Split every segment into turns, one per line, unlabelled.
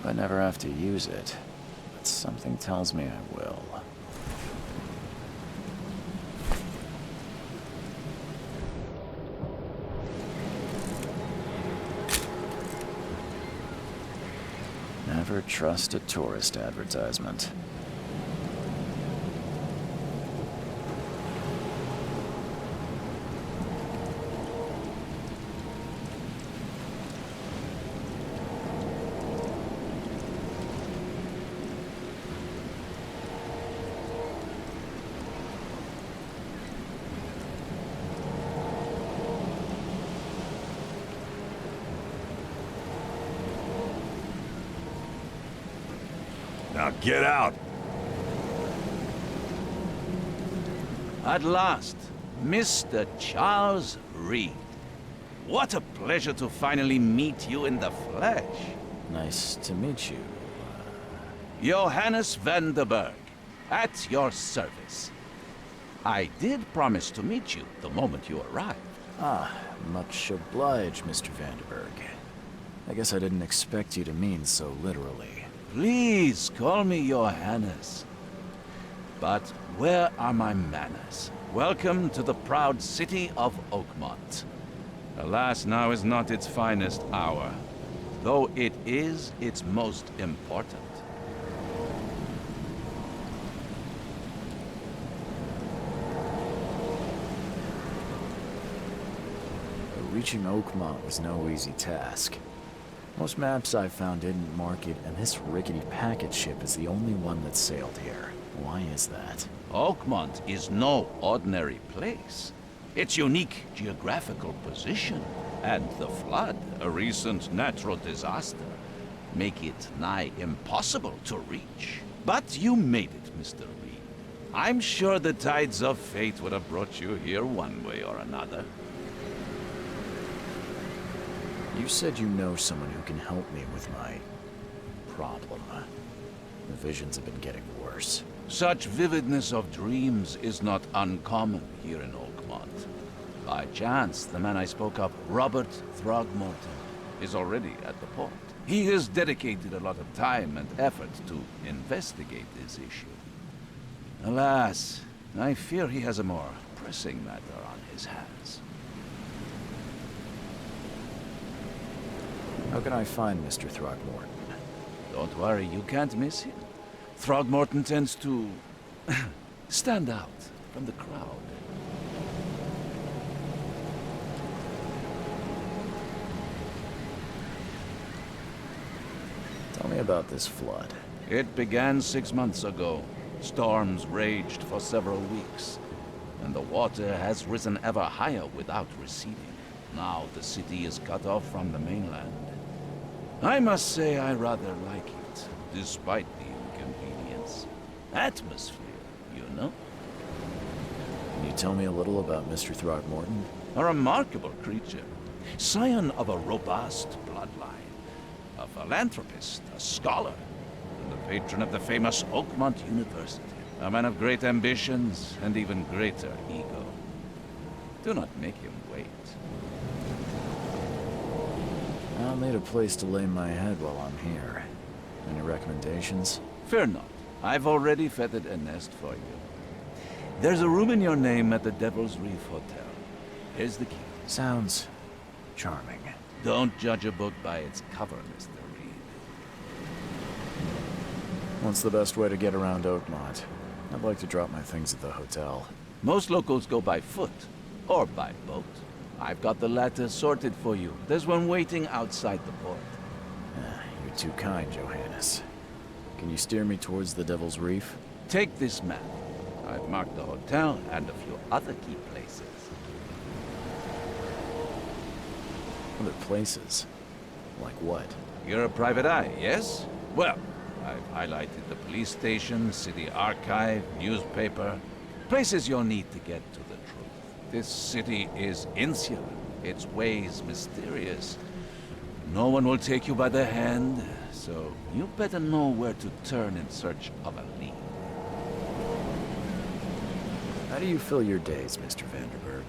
I never have to use it, but something tells me I will. Never trust a tourist advertisement.
Now get out!
At last, Mr. Charles Reed. What a pleasure to finally meet you in the flesh.
Nice to meet you.
Johannes van der Berg, at your service. I did promise to meet you the moment you arrived.
Ah, much obliged, Mr. Vanderberg. I guess I didn't expect you to mean so literally.
Please call me Johannes. But where are my manners? Welcome to the proud city of Oakmont. Alas, now is not its finest hour, though it is its most important.
Reaching Oakmont was no easy task. Most maps I found didn't mark it, and this rickety packet ship is the only one that sailed here. Why is that?
Oakmont is no ordinary place. Its unique geographical position and the flood, a recent natural disaster, make it nigh impossible to reach. But you made it, Mr. Reed. I'm sure the tides of fate would have brought you here one way or another.
You said you know someone who can help me with my problem. The visions have been getting worse.
Such vividness of dreams is not uncommon here in Oakmont. By chance, the man I spoke of, Robert Throgmorton, is already at the port. He has dedicated a lot of time and effort to investigate this issue. Alas, I fear he has a more pressing matter on his hands.
How can I find Mr. Throgmorton?
Don't worry, you can't miss him. Throgmorton tends to stand out from the crowd.
Tell me about this flood.
It began 6 months ago. Storms raged for several weeks, and the water has risen ever higher without receding. Now the city is cut off from the mainland. I must say I rather like it, despite the inconvenience. Atmosphere, you know?
You you tell me a little about Mr. Throgmorton?
A remarkable creature. Scion of a robust bloodline. A philanthropist, a scholar, and the patron of the famous Oakmont University. A man of great ambitions and even greater ego. Do not make him wait.
I'll need a place to lay my head while I'm here. Any recommendations?
Fear not. I've already feathered a nest for you. There's a room in your name at the Devil's Reef Hotel. Here's the key.
Sounds charming.
Don't judge a book by its cover, Mr. Reed.
What's the best way to get around Oakmont? I'd like to drop my things at the hotel.
Most locals go by foot, or by boat. I've got the latter sorted for you. There's one waiting outside the port.
You're too kind, Johannes. Can you steer me towards the Devil's Reef?
Take this map. I've marked the hotel and a few other key places.
Other places? Like what?
You're a private eye, yes? Well, I've highlighted the police station, city archive, newspaper. Places you'll need to get to the truth. This city is insular, its ways mysterious. No one will take you by the hand, so you better know where to turn in search of a lead.
How do you fill your days, Mr. Vanderberg?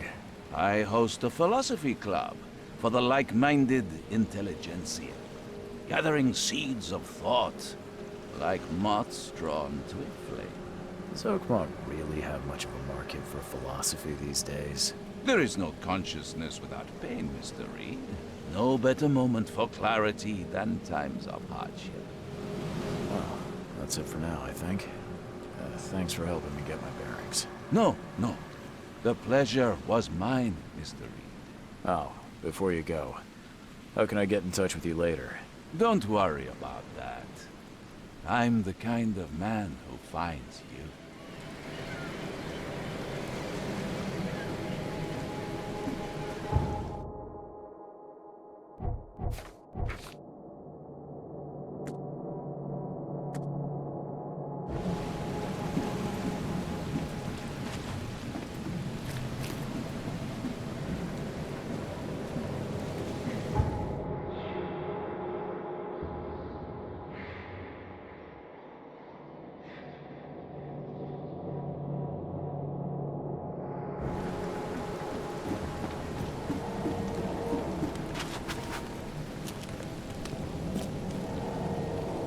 I host a philosophy club for the like-minded intelligentsia, gathering seeds of thought, like moths drawn to a flame.
Does Oakmont really have much of a market for philosophy these days?
There is no consciousness without pain, Mr. Reed. No better moment for clarity than times of hardship.
Well, that's it for now, I think. Thanks for helping me get my bearings.
No. The pleasure was mine, Mr. Reed.
Oh, before you go, how can I get in touch with you later?
Don't worry about that. I'm the kind of man who finds you.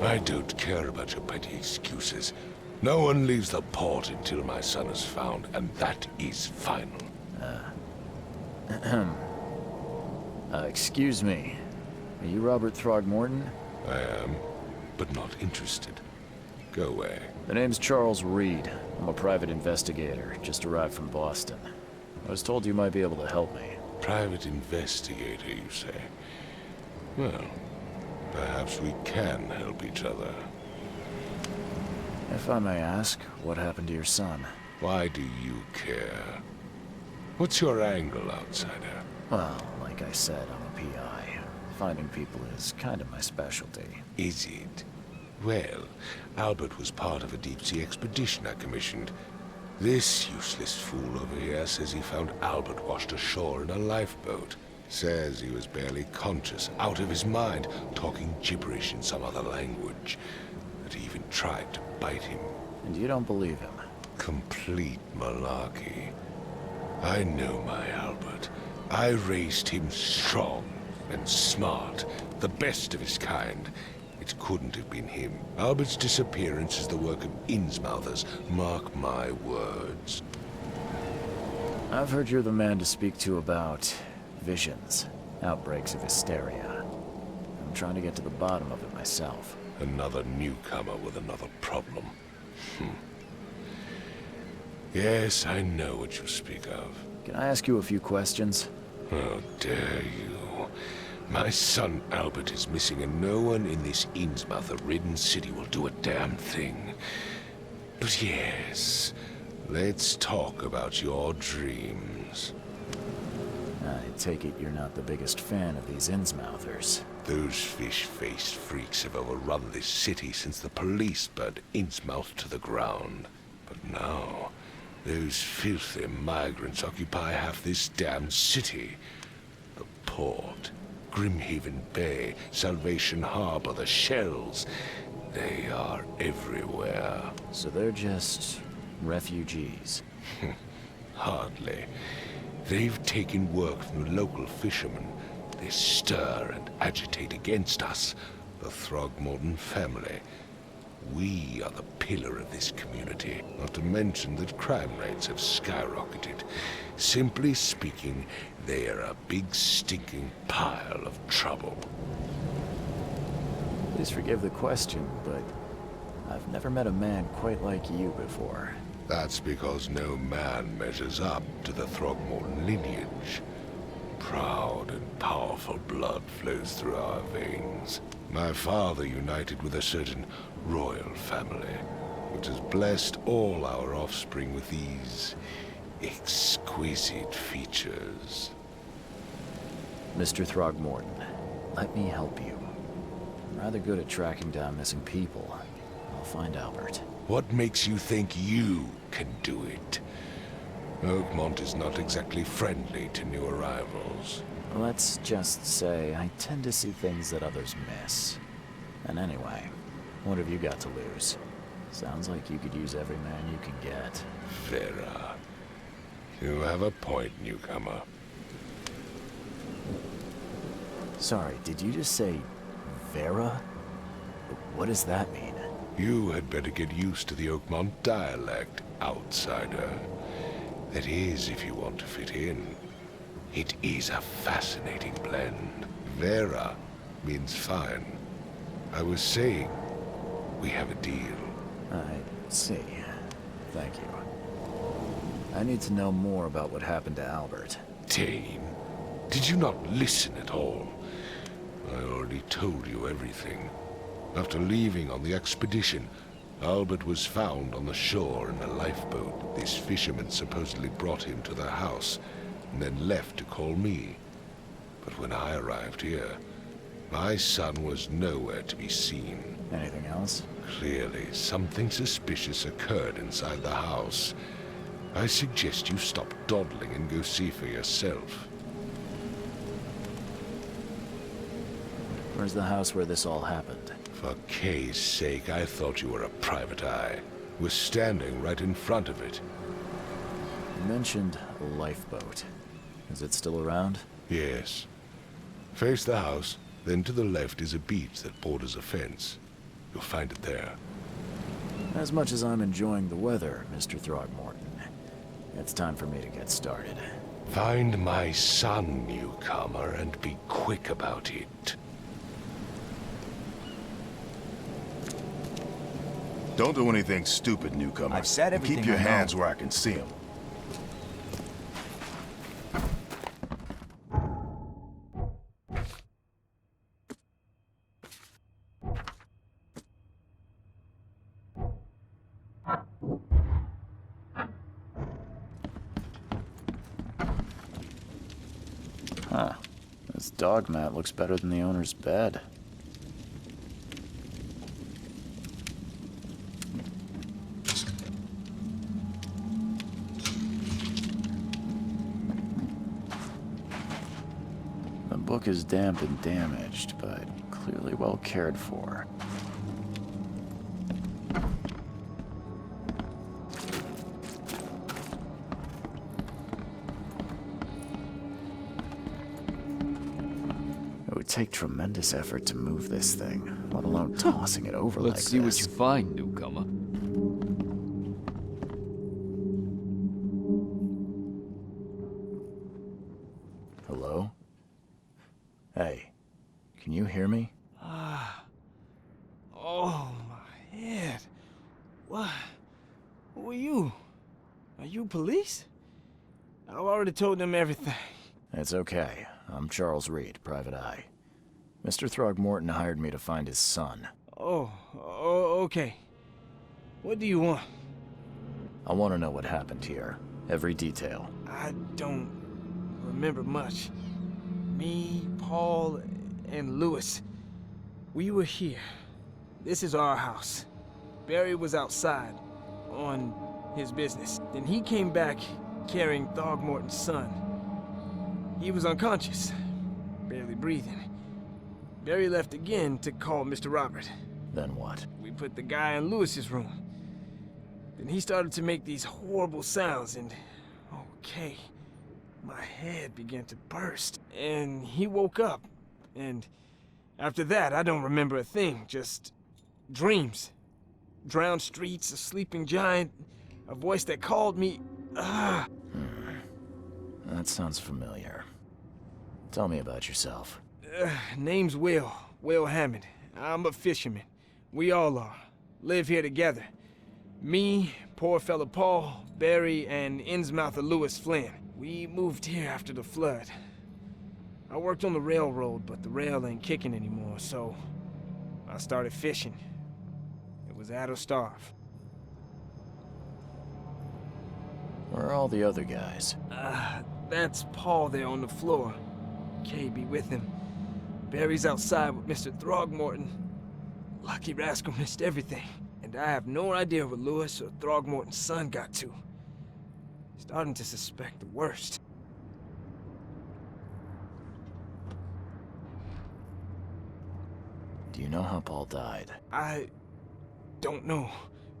I don't care about your petty excuses. No one leaves the port until my son is found, and that is final.
Excuse me. Are you Robert Throgmorton?
I am, but not interested. Go away.
The name's Charles Reed. I'm a private investigator, just arrived from Boston. I was told you might be able to help me.
Private investigator, you say? Well, perhaps we can help each other.
If I may ask, what happened to your son?
Why do you care? What's your angle, outsider?
Well, like I said, I'm a PI. Finding people is kind of my specialty.
Is it? Well, Albert was part of a deep-sea expedition I commissioned. This useless fool over here says he found Albert washed ashore in a lifeboat. Says he was barely conscious, out of his mind, talking gibberish in some other language. That he even tried to bite him.
And you don't believe him?
Complete malarkey. I know my Albert. I raised him strong and smart, the best of his kind. It couldn't have been him. Albert's disappearance is the work of Innsmouthers, mark my words.
I've heard you're the man to speak to about visions, outbreaks of hysteria. I'm trying to get to the bottom of it myself.
Another newcomer with another problem. Yes, I know what you speak of.
Can I ask you a few questions?
How dare you? My son Albert is missing, and no one in this Innsmouther-ridden city will do a damn thing. But yes, let's talk about your dreams.
I take it you're not the biggest fan of these Innsmouthers.
Those fish-faced freaks have overrun this city since the police burned Innsmouth to the ground. But now, Those filthy migrants occupy half this damned city. The port, Grimhaven Bay, Salvation Harbor, the shells. They are everywhere.
So they're just refugees.
Hardly. They've taken work from the local fishermen. They stir and agitate against us, the Throgmorton family. We are the pillar of this community, not to mention that crime rates have skyrocketed. Simply speaking, they are a big stinking pile of trouble.
Please forgive the question, but I've never met a man quite like you before.
That's because no man measures up to the Throgmorton lineage. Proud and powerful blood flows through our veins. My father united with a certain royal family, which has blessed all our offspring with these exquisite features.
Mr. Throgmorton, let me help you. I'm rather good at tracking down missing people. I'll find Albert.
What makes you think you can do it? Oakmont is not exactly friendly to new arrivals.
Let's just say I tend to see things that others miss. And anyway, what have you got to lose? Sounds like you could use every man you can get.
Vera. You have a point, newcomer.
Sorry, did you just say Vera? What does that mean?
You had better get used to the Oakmont dialect, outsider. That is, if you want to fit in. It is a fascinating blend. Vera means fine. I was saying, we have a deal.
I see. Thank you. I need to know more about what happened to Albert.
Dane, did you not listen at all? I already told you everything. After leaving on the expedition, Albert was found on the shore in a lifeboat. This fisherman supposedly brought him to their house, and then left to call me. But when I arrived here, my son was nowhere to be seen.
Anything else?
Clearly, something suspicious occurred inside the house. I suggest you stop dawdling and go see for yourself.
Where's the house where this all happened?
For Kay's sake, I thought you were a private eye. We're standing right in front of it.
You mentioned a lifeboat. Is it still around?
Yes. Face the house, then to the left is a beach that borders a fence. You'll find it there.
As much as I'm enjoying the weather, Mr. Throgmorton, it's time for me to get started.
Find my son, newcomer, and be quick about it.
Don't do anything stupid, newcomer.
I've said
And
everything
keep your
I know.
hands where I can see them.
Huh. This dog mat looks better than the owner's bed. The book is damp and damaged, but clearly well cared for. It would take tremendous effort to move this thing, let alone tossing it over like this.
Let's see what you find, newcomer.
Hello? Hey, can you hear me?
Oh, my head. What? Who are you? Are you police? I've already told them everything.
It's okay. I'm Charles Reed, Private Eye. Mr. Throgmorton hired me to find his son.
Oh, okay. What do you want?
I want to know what happened here. Every detail.
I don't remember much. Me, Paul, and Lewis. We were here. This is our house. Barry was outside, on his business. Then he came back carrying Throgmorton's son. He was unconscious, barely breathing. Barry left again to call Mr. Robert.
Then what?
We put the guy in Lewis's room. Then he started to make these horrible sounds and... okay, my head began to burst. And he woke up. And after that, I don't remember a thing, just dreams. Drowned streets, a sleeping giant, a voice that called me.
That sounds familiar. Tell me about yourself.
Name's Will Hammond. I'm a fisherman. We all are. Live here together. Me, poor fella Paul, Barry, and Innsmouther Lewis Flynn. We moved here after the flood. I worked on the railroad, but the rail ain't kicking anymore, so I started fishing. It was at or starve.
Where are all the other guys?
That's Paul there on the floor. Kay be with him. Barry's outside with Mr. Throgmorton. Lucky rascal missed everything. And I have no idea where Lewis or Throgmorton's son got to. Starting to suspect the worst.
Do you know how Paul died?
I don't know.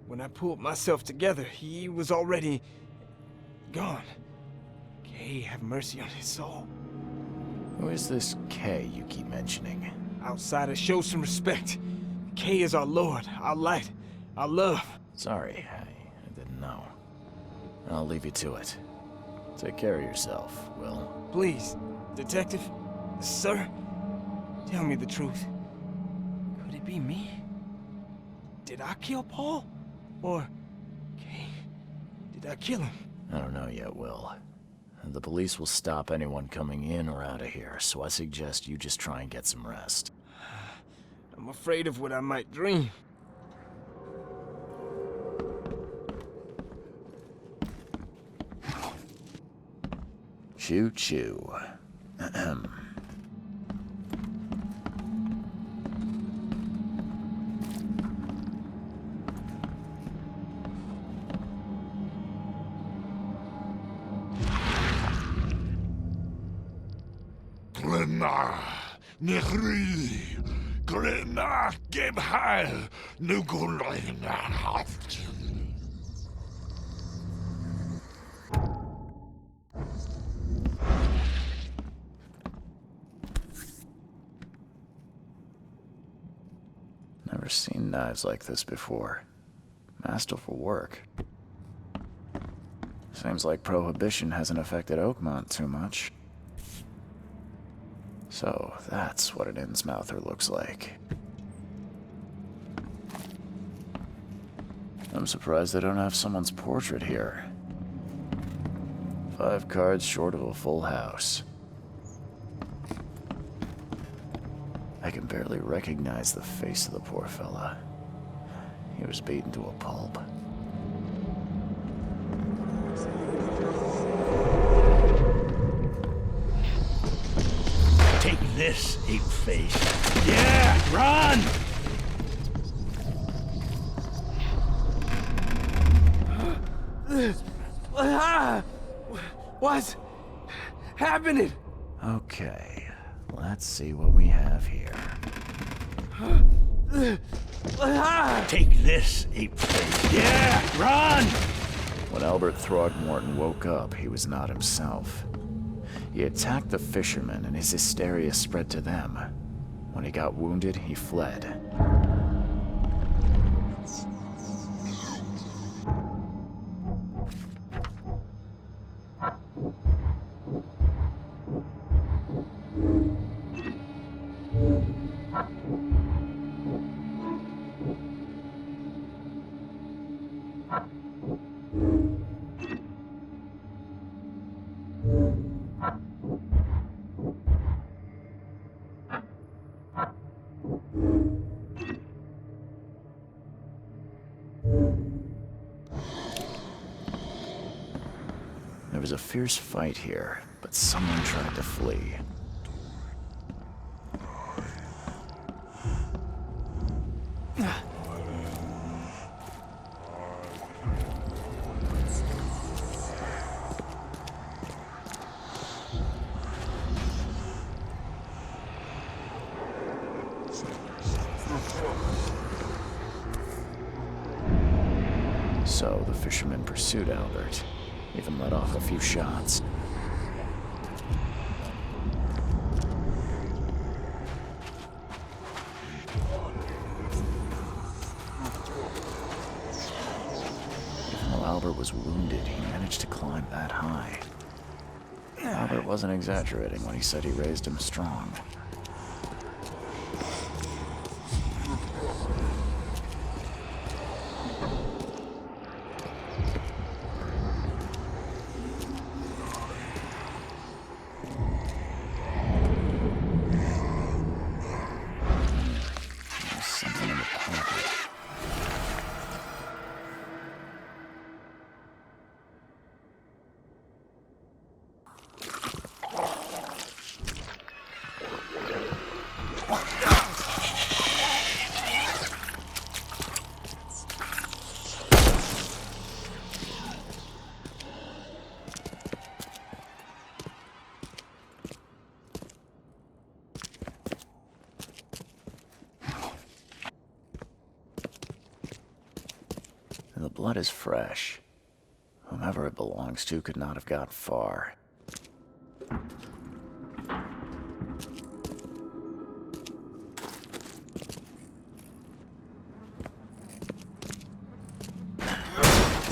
When I pulled myself together, he was already gone. Kay have mercy on his soul.
Who is this K you keep mentioning?
Outsider, show some respect. Kay is our lord, our light, our love.
Sorry, I didn't know. I'll leave you to it. Take care of yourself, Will.
Please, detective, sir, tell me the truth. Could it be me? Did I kill Paul? Or, Kay, did I kill him?
I don't know yet, Will. The police will stop anyone coming in or out of here, so I suggest you just try and get some rest.
I'm afraid of what I might dream.
Choo-choo. Ahem.
Glenna, Nechri, Glenna, Gebheil, Nugulina, Haft.
Never seen knives like this before. Masterful work. Seems like Prohibition hasn't affected Oakmont too much. So, that's what an Innsmouther looks like. I'm surprised they don't have someone's portrait here. 5 cards short of a full house. I can barely recognize the face of the poor fella. He was beaten to a pulp.
Take this, ape-face. Yeah, run!
What's happening?
Okay, let's see what we have here.
Take this, ape-face. Yeah, run!
When Albert Throgmorton woke up, he was not himself. He attacked the fishermen, and his hysteria spread to them. When he got wounded, he fled. There was a fierce fight here, but someone tried to flee. ago, the fisherman pursued Albert, even let off a few shots. Even though Albert was wounded, he managed to climb that high. Albert wasn't exaggerating when he said he raised him strong. There's something in the pocket. And the blood is fresh. Whomever it belongs to could not have got far.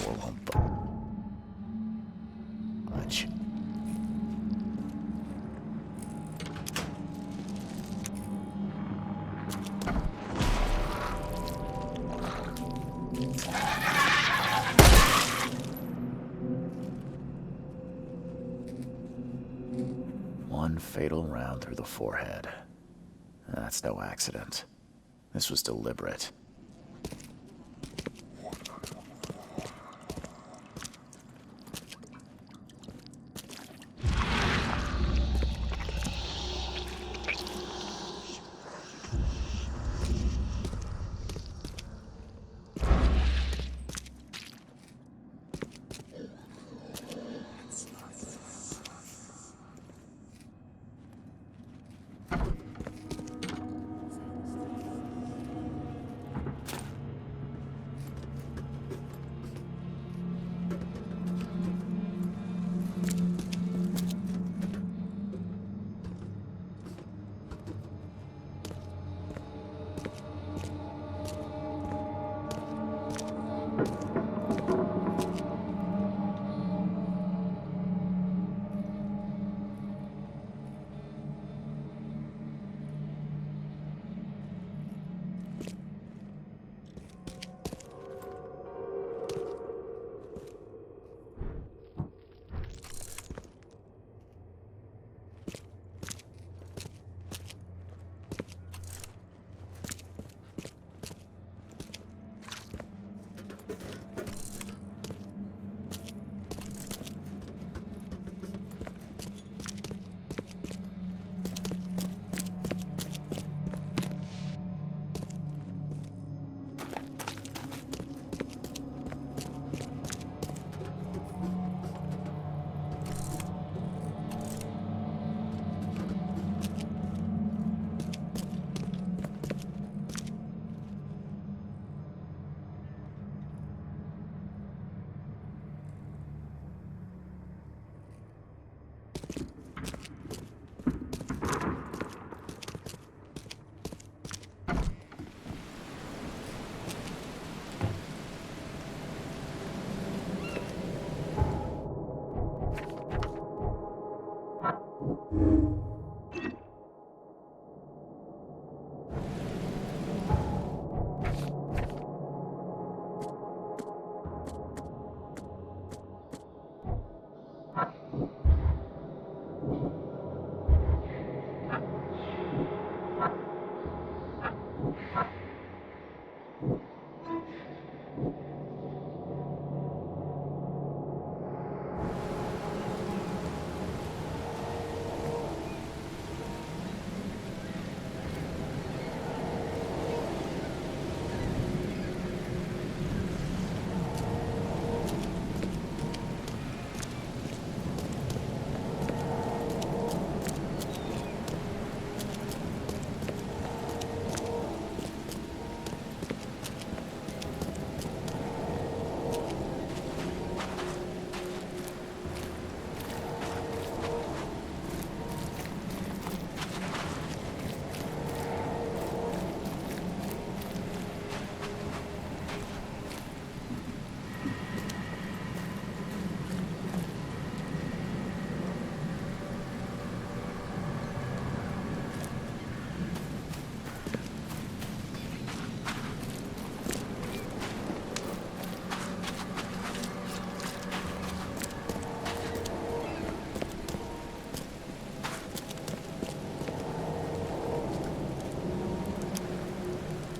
Door won't budge. One fatal round through the forehead. That's no accident. This was deliberate.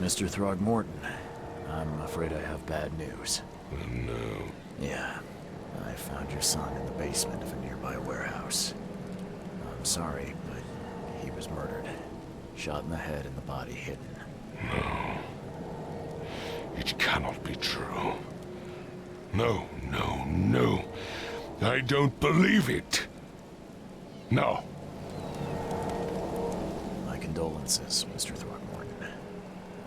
Mr. Throgmorton, I'm afraid I have bad news.
Oh, no.
Yeah, I found your son in the basement of a nearby warehouse. I'm sorry, but he was murdered. Shot in the head and the body hidden.
No. It cannot be true. No, no, no. I don't believe it. No.
My condolences, Mr. Throgmorton.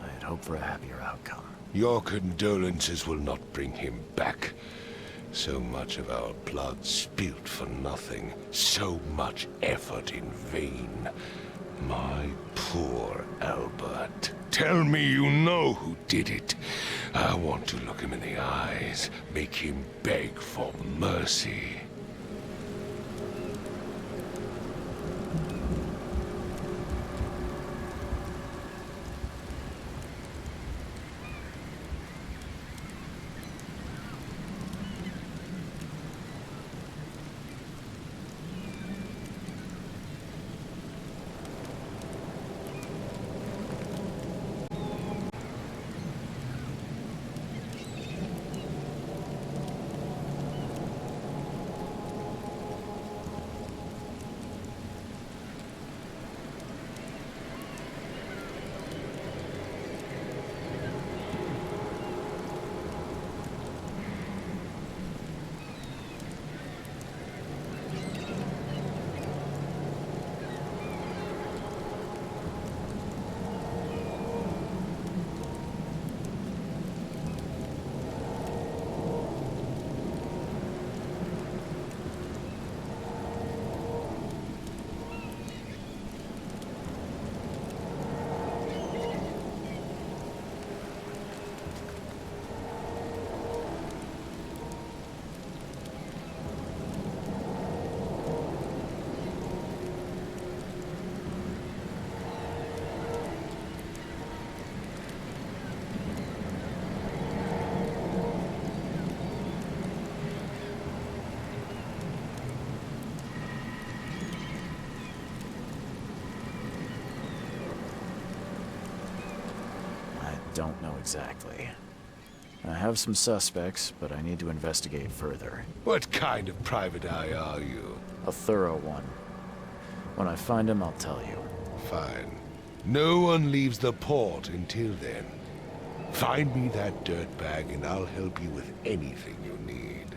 I had hoped for a happier outcome.
Your condolences will not bring him back. So much of our blood spilt for nothing. So much effort in vain. My poor Albert. Tell me you know who did it. I want to look him in the eyes, make him beg for mercy.
Don't know exactly. I have some suspects, but I need to investigate further.
What kind of private eye are you?
A thorough one. When I find him, I'll tell you.
Fine. No one leaves the port until then. Find me that dirtbag and I'll help you with anything you need.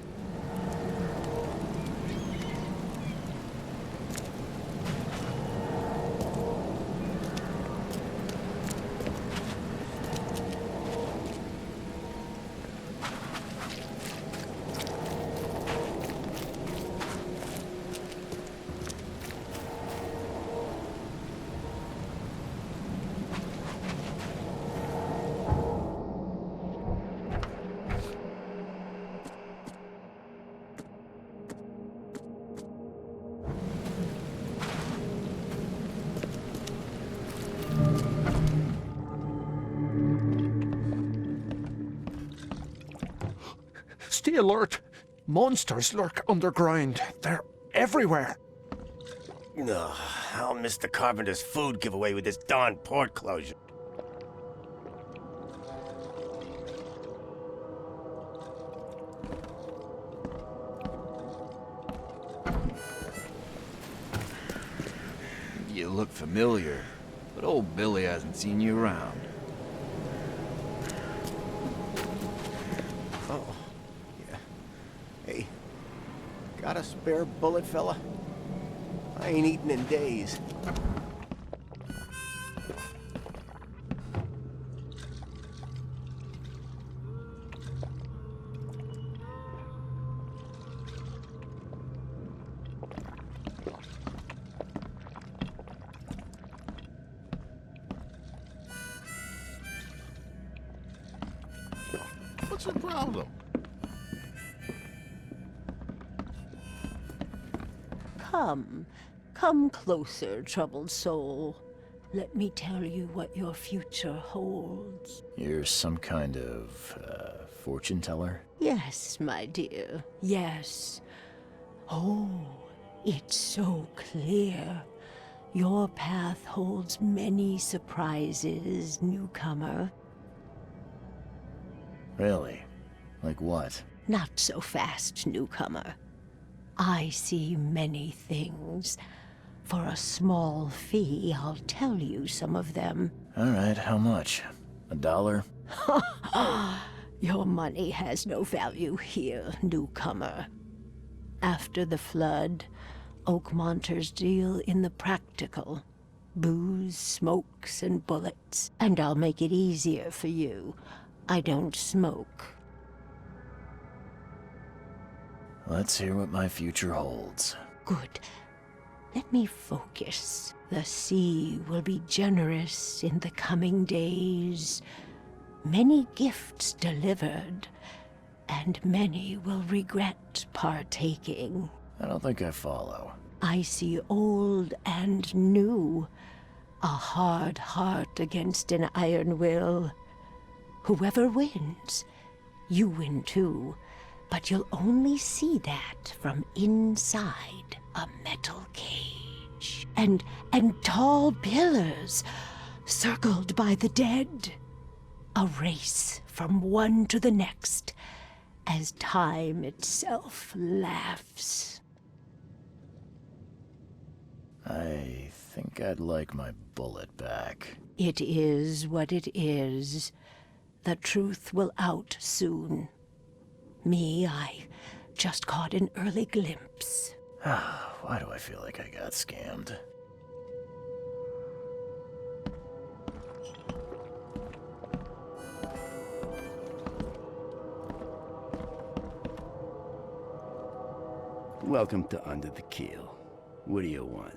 Stay alert. Monsters lurk underground. They're everywhere.
Ugh, I'll miss the carpenter's food giveaway with this darn port closure.
You look familiar, but old Billy hasn't seen you around.
Oh, yeah. Hey, got a spare bullet, fella? I ain't eaten in days.
What's your problem?
Come closer, troubled soul. Let me tell you what your future holds.
You're some kind of, fortune teller?
Yes, my dear, yes. Oh, it's so clear. Your path holds many surprises, newcomer.
Really? Like what?
Not so fast, newcomer. I see many things. For a small fee, I'll tell you some of them.
All right, how much? $1?
Your money has no value here, newcomer. After the flood, Oakmonters deal in the practical. Booze, smokes, and bullets. And I'll make it easier for you. I don't smoke.
Let's hear what my future holds.
Good. Let me focus. The sea will be generous in the coming days. Many gifts delivered, and many will regret partaking.
I don't think I follow.
I see old and new. A hard heart against an iron will. Whoever wins, you win too. But you'll only see that from inside a metal cage. And tall pillars, circled by the dead. A race from one to the next, as time itself laughs.
I think I'd like my bullet back.
It is what it is. The truth will out soon. Me, I just caught an early glimpse.
Why do I feel like I got scammed?
Welcome to Under the Keel. What do you want?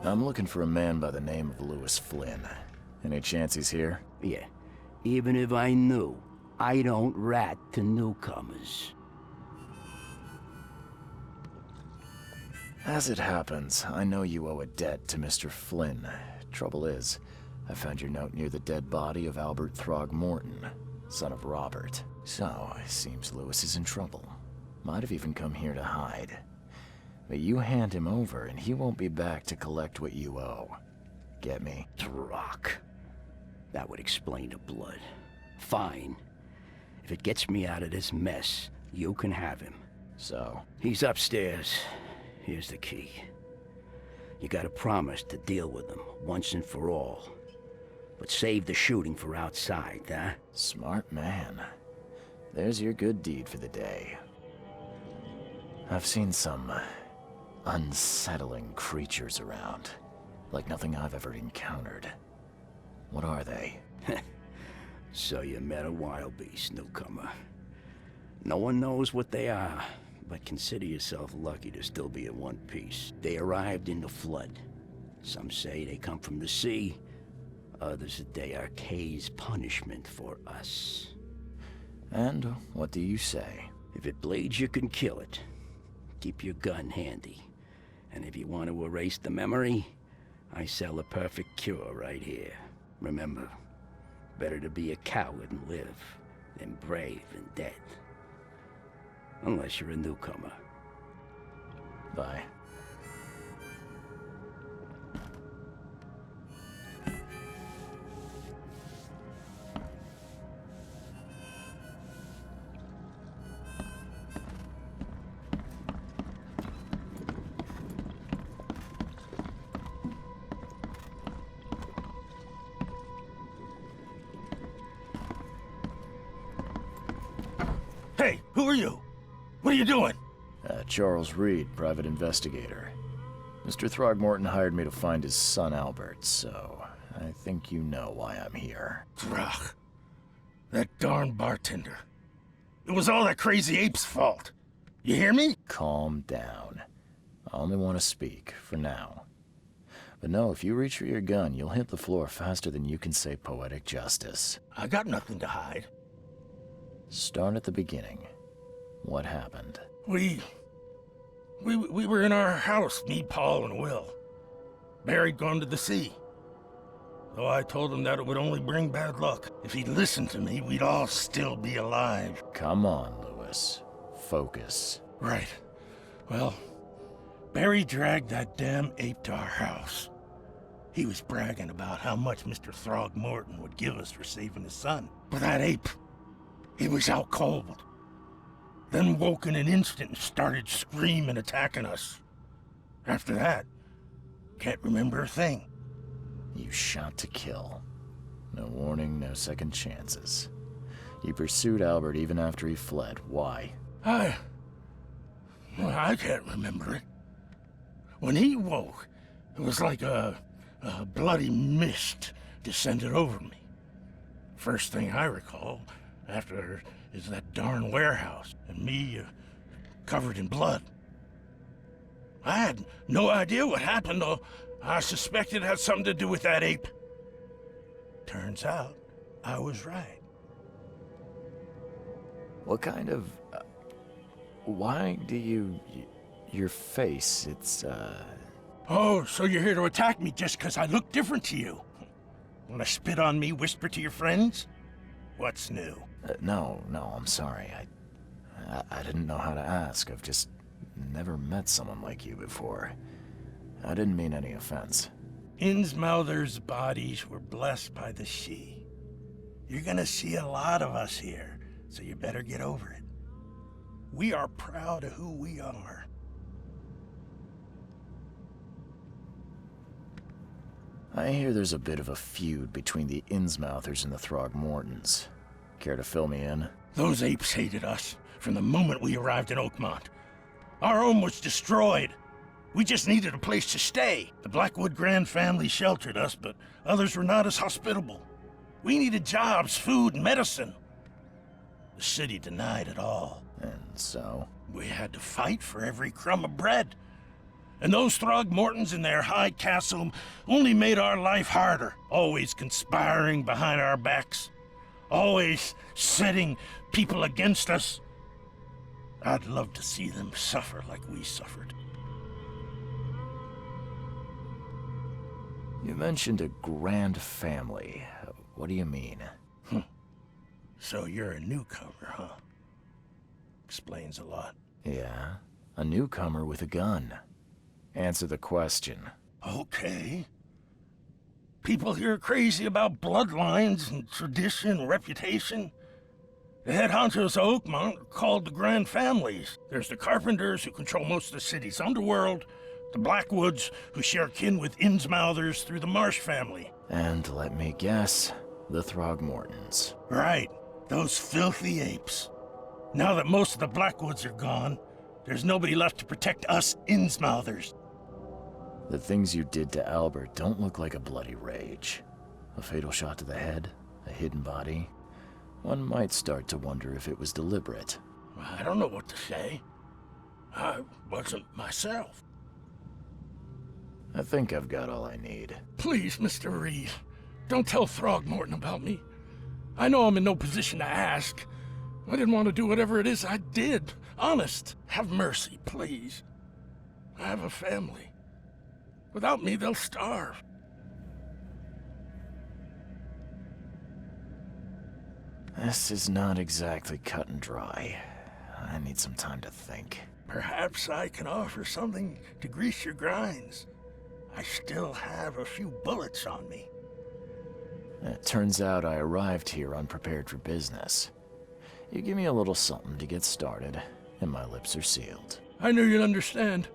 I'm looking for a man by the name of Lewis Flynn. Any chance he's here?
Yeah. Even if I knew, I don't rat to newcomers.
As it happens, I know you owe a debt to Mr. Flynn. Trouble is, I found your note near the dead body of Robert Throgmorton, son of Robert. So, it seems Lewis is in trouble. Might have even come here to hide. But you hand him over and he won't be back to collect what you owe. Get me?
Drock. That would explain the blood. Fine. If it gets me out of this mess, you can have him.
So?
He's upstairs. Here's the key. You gotta promise to deal with him once and for all. But save the shooting for outside, huh?
Smart man. There's your good deed for the day. I've seen some unsettling creatures around. Like nothing I've ever encountered. What are they?
So you met a wild beast, newcomer. No one knows what they are, but consider yourself lucky to still be in one piece. They arrived in the flood. Some say they come from the sea. Others that they are Kay's punishment for us.
And what do you say?
If it bleeds, you can kill it. Keep your gun handy. And if you want to erase the memory, I sell a perfect cure right here. Remember, better to be a coward and live than brave and dead. Unless you're a newcomer.
Bye.
Hey, who are you? What are you doing?
Charles Reed, private investigator. Mr. Throgmorton hired me to find his son Albert, so I think you know why I'm here.
Throg. That darn bartender. It was all that crazy ape's fault. You hear me?
Calm down. I only want to speak, for now. But no, if you reach for your gun, you'll hit the floor faster than you can say poetic justice.
I got nothing to hide.
Start at the beginning. What happened?
We were in our house, me, Paul, and Will. Barry'd gone to the sea. Though I told him that it would only bring bad luck. If he'd listened to me, we'd all still be alive.
Come on, Lewis. Focus.
Right. Well, Barry dragged that damn ape to our house. He was bragging about how much Mr. Throgmorton would give us for saving his son. But that ape, he was out cold. Then woke in an instant and started screaming, attacking us. After that, can't remember a thing.
You shot to kill. No warning, no second chances. You pursued Albert even after he fled. Why?
I can't remember it. When he woke, it was like a bloody mist descended over me. First thing I recall after is that darn warehouse, and me covered in blood. I had no idea what happened, though. I suspected it had something to do with that ape. Turns out, I was right.
What kind of... why do you... your face, it's,
Oh, so you're here to attack me just because I look different to you? Want to spit on me, whisper to your friends? What's new?
no, I'm sorry. I didn't know how to ask. I've just never met someone like you before. I didn't mean any offense.
Innsmouther's bodies were blessed by the she. You're gonna see a lot of us here, so you better get over it. We are proud of who we are.
I hear there's a bit of a feud between the Innsmouthers and the Throgmortons. Care to fill me in?
Those apes hated us from the moment we arrived in Oakmont. Our home was destroyed. We just needed a place to stay. The Blackwood Grand family sheltered us, but others were not as hospitable. We needed jobs, food, and medicine. The city denied it all.
And so?
We had to fight for every crumb of bread. And those Throgmortons in their high castle only made our life harder, always conspiring behind our backs, always setting people against us. I'd love to see them suffer like we suffered.
You mentioned a grand family. What do you mean?
So you're a newcomer, huh? Explains a lot.
Yeah, a newcomer with a gun. Answer the question.
Okay. People here are crazy about bloodlines and tradition and reputation. The head honchos of Oakmont are called the Grand Families. There's the Carpenters, who control most of the city's underworld, the Blackwoods, who share kin with Innsmouthers through the Marsh family.
And let me guess, the Throgmortons.
Right, those filthy apes. Now that most of the Blackwoods are gone, there's nobody left to protect us Innsmouthers.
The things you did to Albert don't look like a bloody rage. A fatal shot to the head, a hidden body. One might start to wonder if it was deliberate.
I don't know what to say. I wasn't myself.
I think I've got all I need.
Please, Mr. Reed, don't tell Throgmorton about me. I know I'm in no position to ask. I didn't want to do whatever it is I did. Honest, have mercy, please. I have a family. Without me, they'll starve.
This is not exactly cut and dry. I need some time to think.
Perhaps I can offer something to grease your grinds. I still have a few bullets on me.
It turns out I arrived here unprepared for business. You give me a little something to get started, and my lips are sealed.
I knew you'd understand.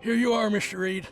Here you are, Mr. Reed.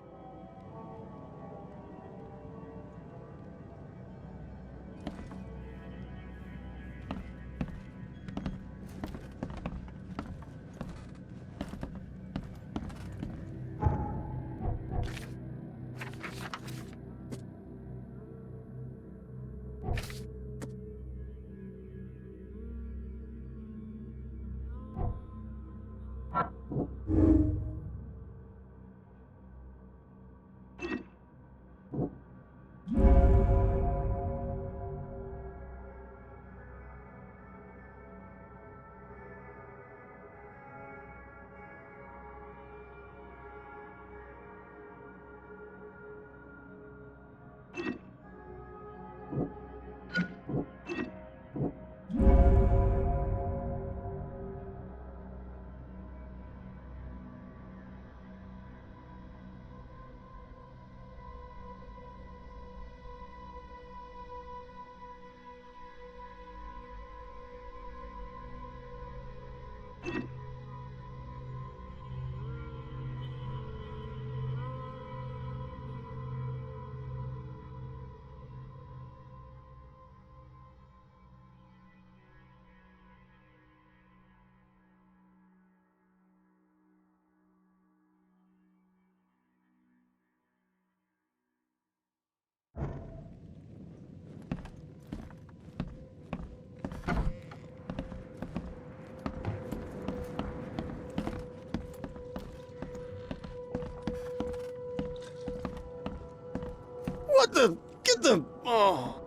What the... Get the... Oh...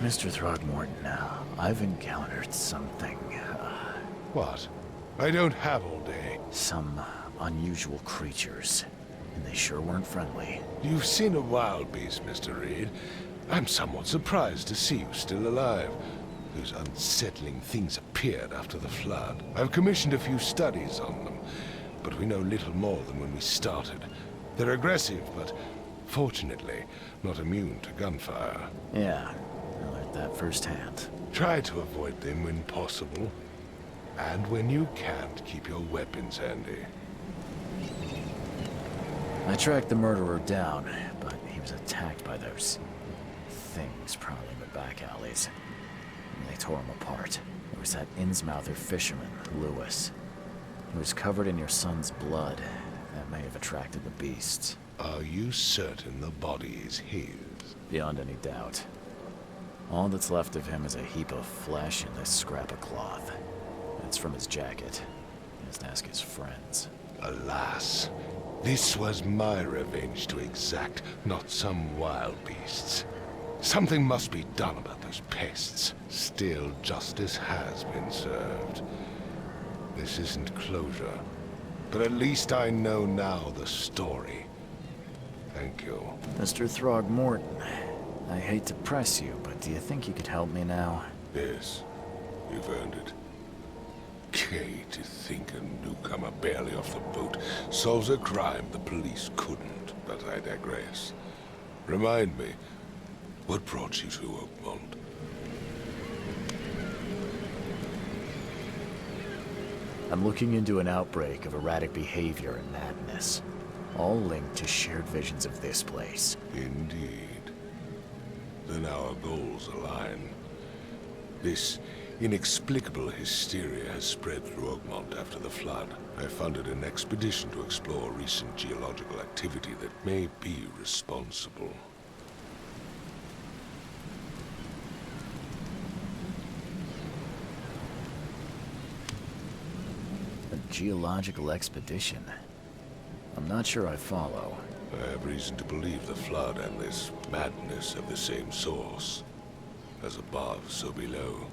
Mr. Throgmorton, I've encountered something,
What? I don't have all day.
some unusual creatures, and they sure weren't friendly.
You've seen a wild beast, Mr. Reed. I'm somewhat surprised to see you still alive. Those unsettling things appeared after the flood. I've commissioned a few studies on them, but we know little more than when we started. They're aggressive, but fortunately not immune to gunfire.
Yeah, I learned that firsthand.
Try to avoid them when possible. And when you can't, keep your weapons handy.
I tracked the murderer down, but he was attacked by those things prowling the back alleys. And they tore him apart. There was that Innsmouther fisherman, Lewis. He was covered in your son's blood. That may have attracted the beasts.
Are you certain the body is his?
Beyond any doubt. All that's left of him is a heap of flesh and this scrap of cloth. It's from his jacket. He has to ask his friends.
Alas, this was my revenge to exact, not some wild beast's. Something must be done about those pests. Still, justice has been served. This isn't closure, but at least I know now the story. Thank you.
Mr. Throgmorton, I hate to press you, but do you think you could help me now?
Yes, you've earned it. Gay to think a newcomer barely off the boat solves a crime the police couldn't, but I digress. Remind me, what brought you to Oakmont?
I'm looking into an outbreak of erratic behavior and madness, all linked to shared visions of this place.
Indeed. Then our goals align. This inexplicable hysteria has spread through Oakmont after the flood. I funded an expedition to explore recent geological activity that may be responsible.
A geological expedition? I'm not sure I follow.
I have reason to believe the flood and this madness have the same source. As above, so below.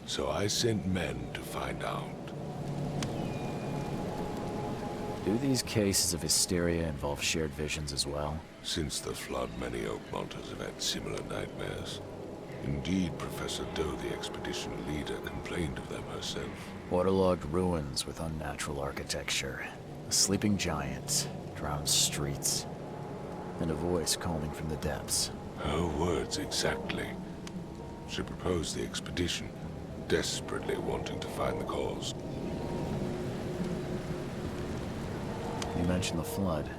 So I sent men to find out.
Do these cases of hysteria involve shared visions as well?
Since the flood, many Oakmonters have had similar nightmares. Indeed, Professor Dough, the expedition leader, complained of them herself.
Waterlogged ruins with unnatural architecture. A sleeping giant, drowned streets, and a voice calling from the depths.
Her words exactly. She proposed the expedition, desperately wanting to find the cause.
You mentioned the flood.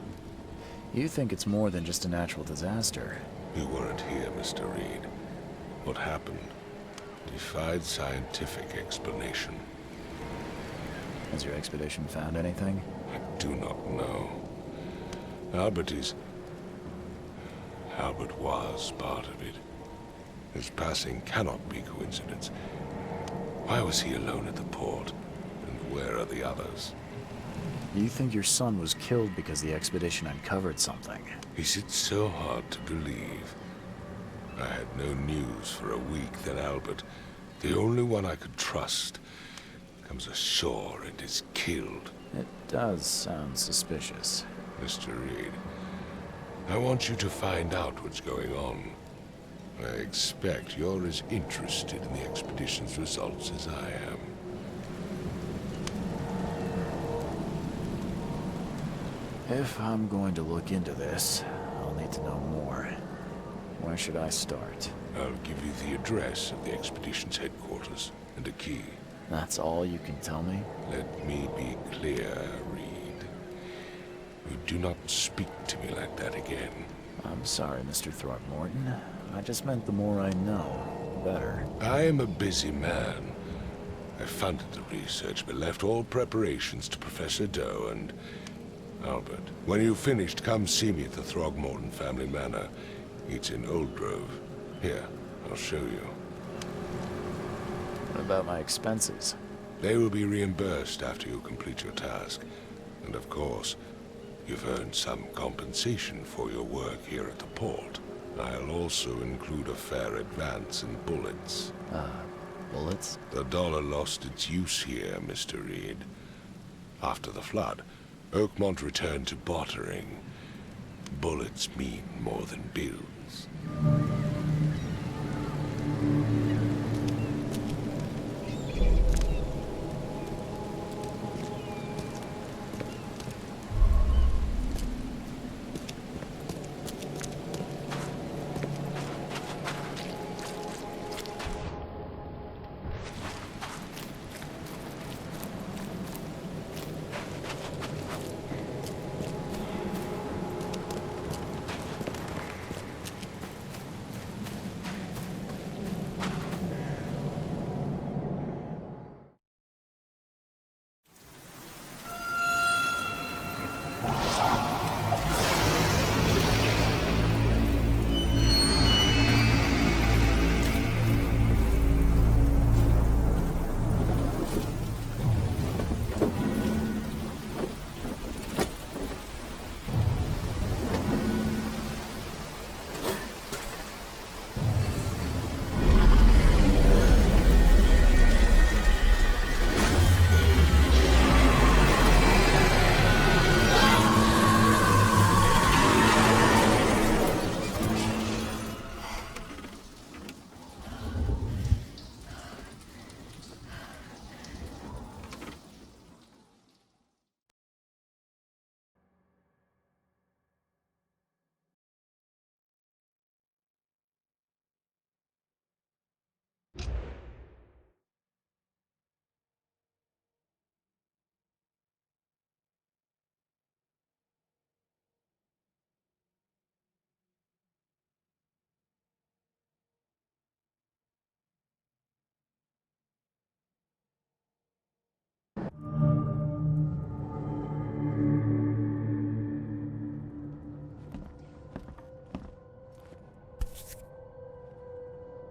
You think it's more than just a natural disaster.
You weren't here, Mr. Reed. What happened defied scientific explanation.
Has your expedition found anything?
I do not know. Albert was part of it. His passing cannot be coincidence. Why was he alone at the port? And where are the others?
You think your son was killed because the expedition uncovered something?
Is it so hard to believe? I had no news for a week, then Albert, the only one I could trust, comes ashore and is killed.
It does sound suspicious.
Mr. Reed, I want you to find out what's going on. I expect you're as interested in the expedition's results as I am.
If I'm going to look into this, I'll need to know more. Where should I start?
I'll give you the address of the expedition's headquarters and a key.
That's all you can tell me?
Let me be clear, Reed. You do not speak to me like that again.
I'm sorry, Mr. Throgmorton. I just meant the more I know, the better.
I am a busy man. I funded the research, but left all preparations to Professor Dough and Albert. When you've finished, come see me at the Throgmorton family manor. It's in Old Grove. Here, I'll show you.
What about my expenses?
They will be reimbursed after you complete your task. And of course, you've earned some compensation for your work here at the port. I'll also include a fair advance in bullets.
Bullets?
The dollar lost its use here, Mr. Reed. After the flood, Oakmont returned to bartering. Bullets mean more than bills.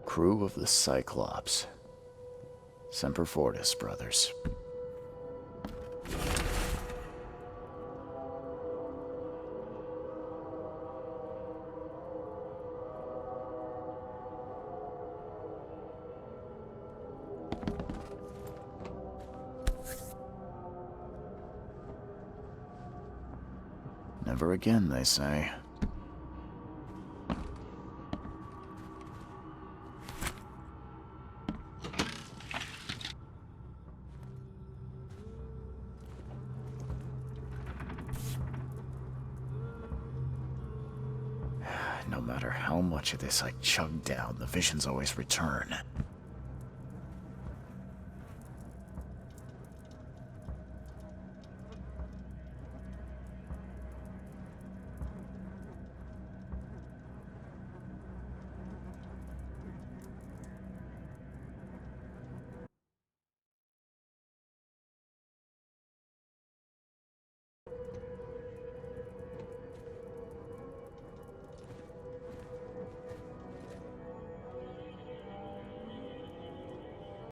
Crew of the Cyclops. Semper Fortis, brothers. Never again, they say. No matter how much of this I chug down, the visions always return.